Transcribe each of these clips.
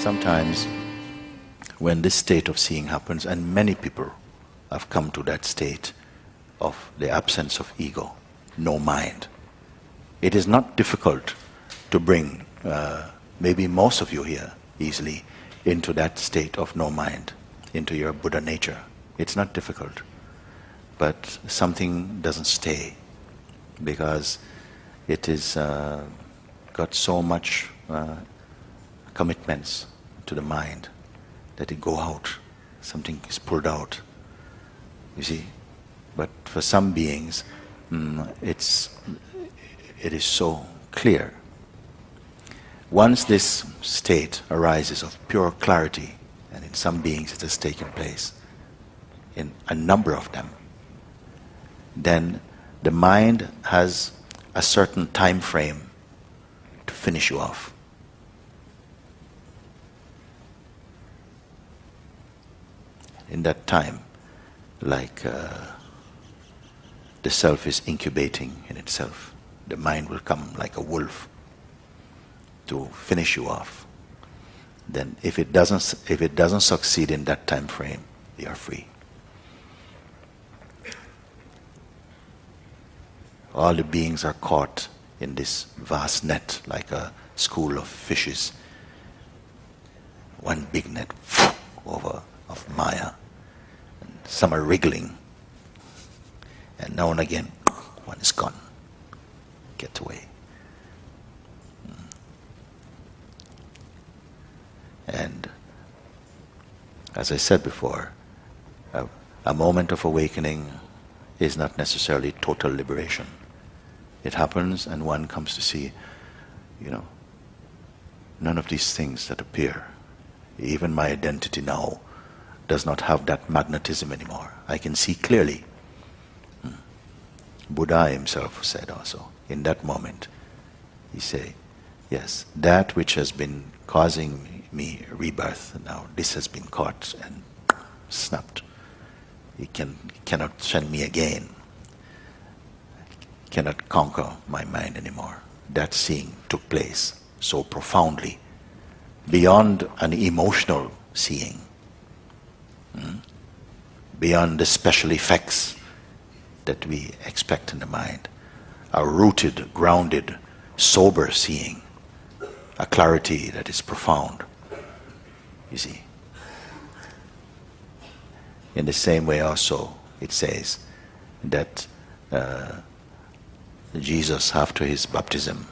Sometimes when this state of seeing happens, and many people have come to that state of the absence of ego, no mind, it is not difficult to bring maybe most of you here easily into that state of no mind, into your Buddha nature. It's not difficult, but something doesn't stay because it is got so much commitments to the mind that it go out, something is pulled out, you see. But for some beings it is so clear. Once this state arises of pure clarity, and in some beings it has taken place, in a number of them, then the mind has a certain time frame to finish you off. In that time, like the self is incubating in itself, the mind will come like a wolf to finish you off. Then if it doesn't succeed in that time frame, you are free. All the beings are caught in this vast net like a school of fishes. One big net over of Maya. And some are wriggling. And now and again, one is gone. Get away. And as I said before, a moment of awakening is not necessarily total liberation. It happens and one comes to see, none of these things that appear, even my identity now, does not have that magnetism anymore. I can see clearly. Buddha himself said also, in that moment, he said, yes, that which has been causing me rebirth, now this has been caught and snapped. It cannot send me again. Cannot conquer my mind anymore. That seeing took place so profoundly, beyond an emotional seeing, beyond the special effects that we expect in the mind, a rooted, grounded, sober seeing, a clarity that is profound, you see. In the same way also, it says that Jesus, after his baptism,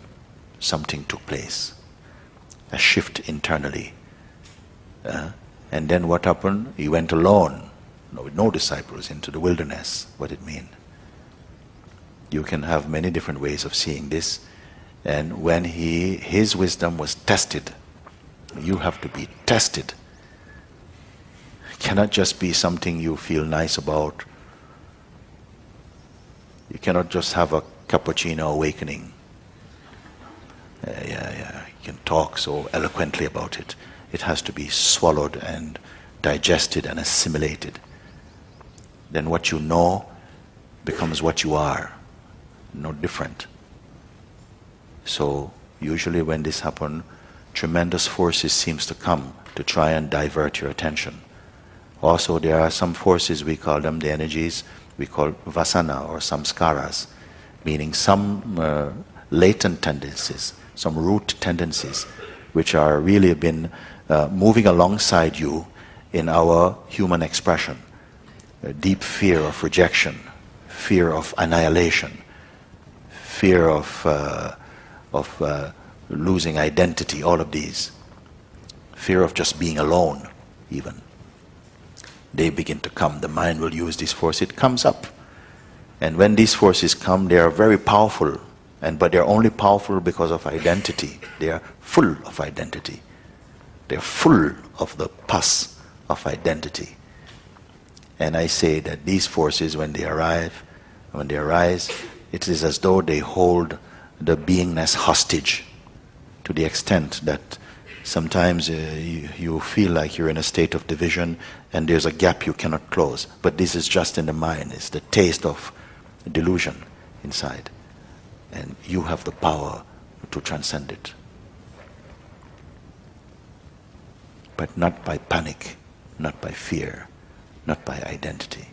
something took place, a shift internally. And then what happened? He went alone, with no disciples, into the wilderness. What it mean? You can have many different ways of seeing this. And when his wisdom was tested, you have to be tested. It cannot just be something you feel nice about. You cannot just have a cappuccino awakening. You can talk so eloquently about it. It has to be swallowed and digested and assimilated. Then what you know becomes what you are, no different. So usually when this happens, tremendous forces seems to come to try and divert your attention. Also there are some forces, we call them the energies, we call vasana or samskaras, meaning some latent tendencies, some root tendencies, which are really been moving alongside you in our human expression. A deep fear of rejection, fear of annihilation, fear of losing identity, all of these. Fear of just being alone, even. They begin to come. The mind will use this force. It comes up. And when these forces come, they are very powerful. But they're only powerful because of identity. They are full of identity. They're full of the pus of identity. And I say that these forces, when they arise, it is as though they hold the beingness hostage, to the extent that sometimes you feel like you're in a state of division and there's a gap you cannot close. But this is just in the mind. It's the taste of delusion inside. And you have the power to transcend it. but not by panic, not by fear, not by identity.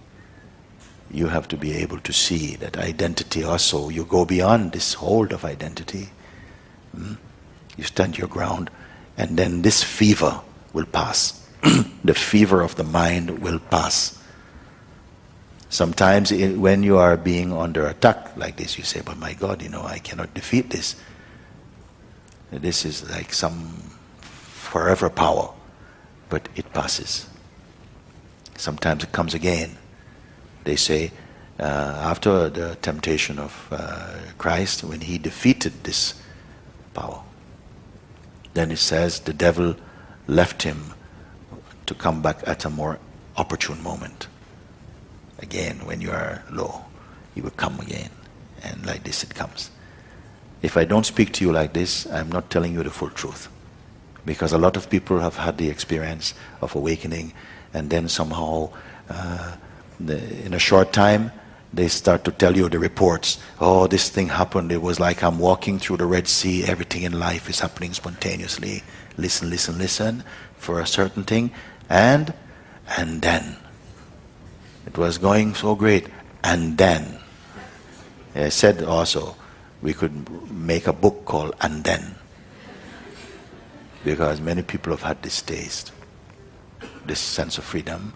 You have to be able to see that identity also, you go beyond this hold of identity. You stand your ground, and then this fever will pass. The fever of the mind will pass. Sometimes when you are being under attack like this, you say, but my God, I cannot defeat this. This is like some forever power, but it passes. Sometimes it comes again. They say, after the temptation of Christ, when he defeated this power, then it says the devil left him to come back at a more opportune moment. Again, when you are low, he will come again. And like this it comes. If I don't speak to you like this, I'm not telling you the full truth. Because a lot of people have had the experience of awakening, and then somehow, in a short time, they start to tell you the reports. Oh, this thing happened. It was like I'm walking through the Red Sea. Everything in life is happening spontaneously. Listen, listen, listen for a certain thing. And then. It was going so great. And then. I said also, we could make a book called And Then. Because many people have had this taste, this sense of freedom.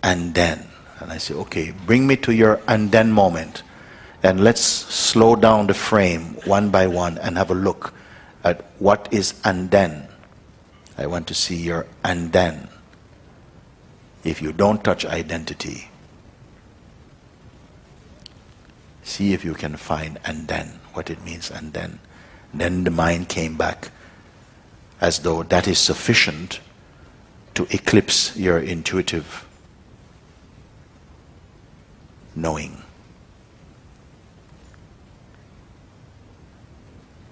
And then. And I say, okay, bring me to your and then moment. And let's slow down the frame one by one and have a look at what is and then. I want to see your and then. If you don't touch identity, see if you can find and then, what it means and then. Then the mind came back as though that is sufficient to eclipse your intuitive knowing.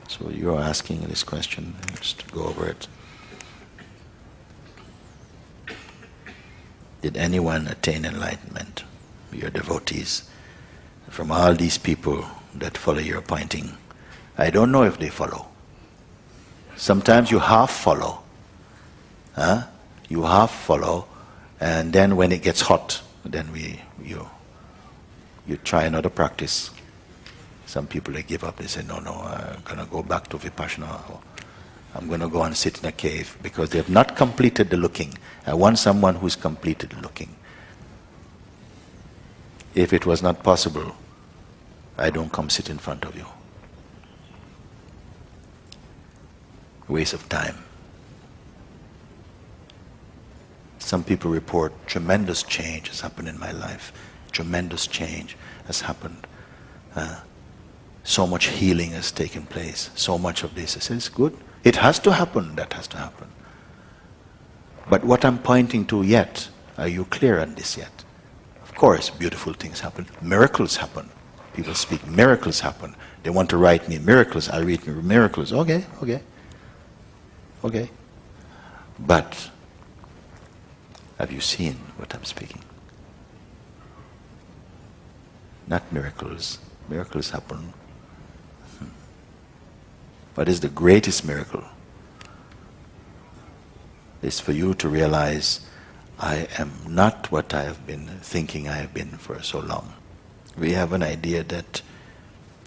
So you're asking this question, just to go over it. Did anyone attain enlightenment? Your devotees, from all these people that follow your pointing. I don't know if they follow. Sometimes you half follow. You half follow, and then when it gets hot, then you try another practice. Some people, they give up. They say, no, I'm going to go back to Vipassana. Or I'm going to go and sit in a cave, because they have not completed the looking. I want someone who's completed the looking. If it was not possible, I don't come sit in front of you. Waste of time. Some people report tremendous change has happened in my life. Tremendous change has happened. So much healing has taken place. So much of this. I say, it's good. It has to happen. That has to happen. But what I'm pointing to yet, are you clear on this yet? Of course, beautiful things happen. Miracles happen. People speak, miracles happen. They want to write me miracles. I read miracles. Okay. But have you seen what I'm speaking? Not miracles. Miracles happen. What is the greatest miracle? It's for you to realize, I am not what I have been thinking I have been for so long. We have an idea that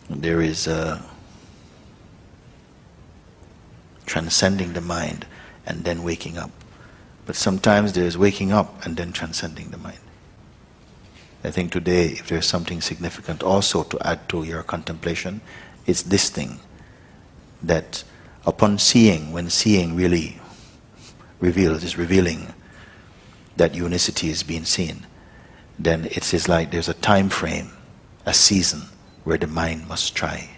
there is a transcending the mind and then waking up. But sometimes there is waking up and then transcending the mind. I think today, if there's something significant also to add to your contemplation, it's this thing, that upon seeing, when seeing really is revealing that unicity is being seen, then it is like there's a time frame, a season where the mind must try.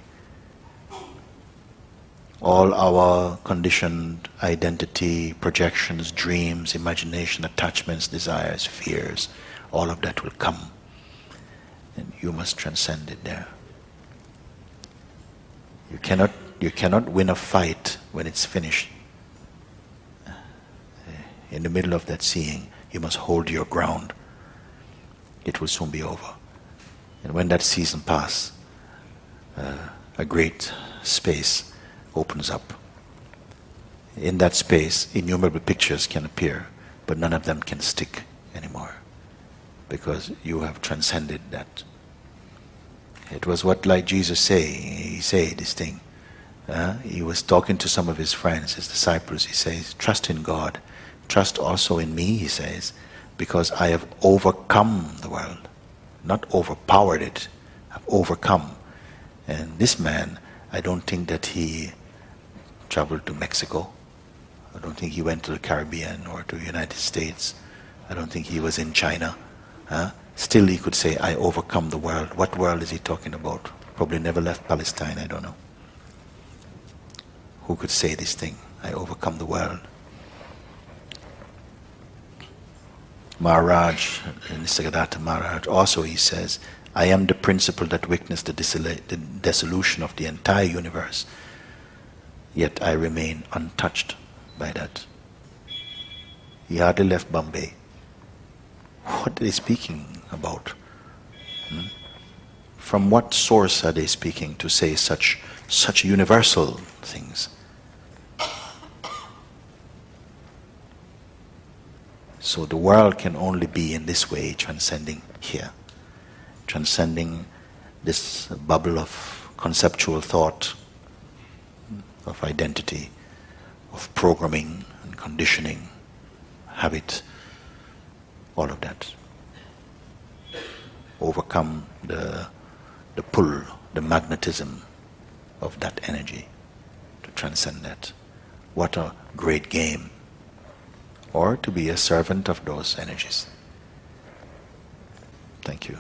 All our conditioned identity, projections, dreams, imagination, attachments, desires, fears, all of that will come. And you must transcend it there. You cannot win a fight when it's finished. In the middle of that seeing, you must hold your ground. It will soon be over. And when that season passes, a great space opens up. In that space, innumerable pictures can appear, but none of them can stick anymore, because you have transcended that. It was what, like Jesus he said this thing. He was talking to some of his friends, his disciples. He says, trust in God, trust also in me, he says, because I have overcome the world. Not overpowered it, I've overcome. And this man, I don't think that he traveled to Mexico. I don't think he went to the Caribbean or to the United States. I don't think he was in China. Still he could say, I overcome the world. What world is he talking about? Probably never left Palestine, I don't know. Who could say this thing? I overcome the world. Maharaj, Nisargadatta Maharaj, also he says, I am the principle that witnessed the dissolution of the entire universe, yet I remain untouched by that. He hardly left Bombay. What are they speaking about? From what source are they speaking to say such universal things? So the world can only be in this way, transcending here, transcending this bubble of conceptual thought, of identity, of programming and conditioning, habit, all of that. Overcome the pull, the magnetism of that energy, to transcend that. What a great game. Or to be a servant of those energies. Thank you.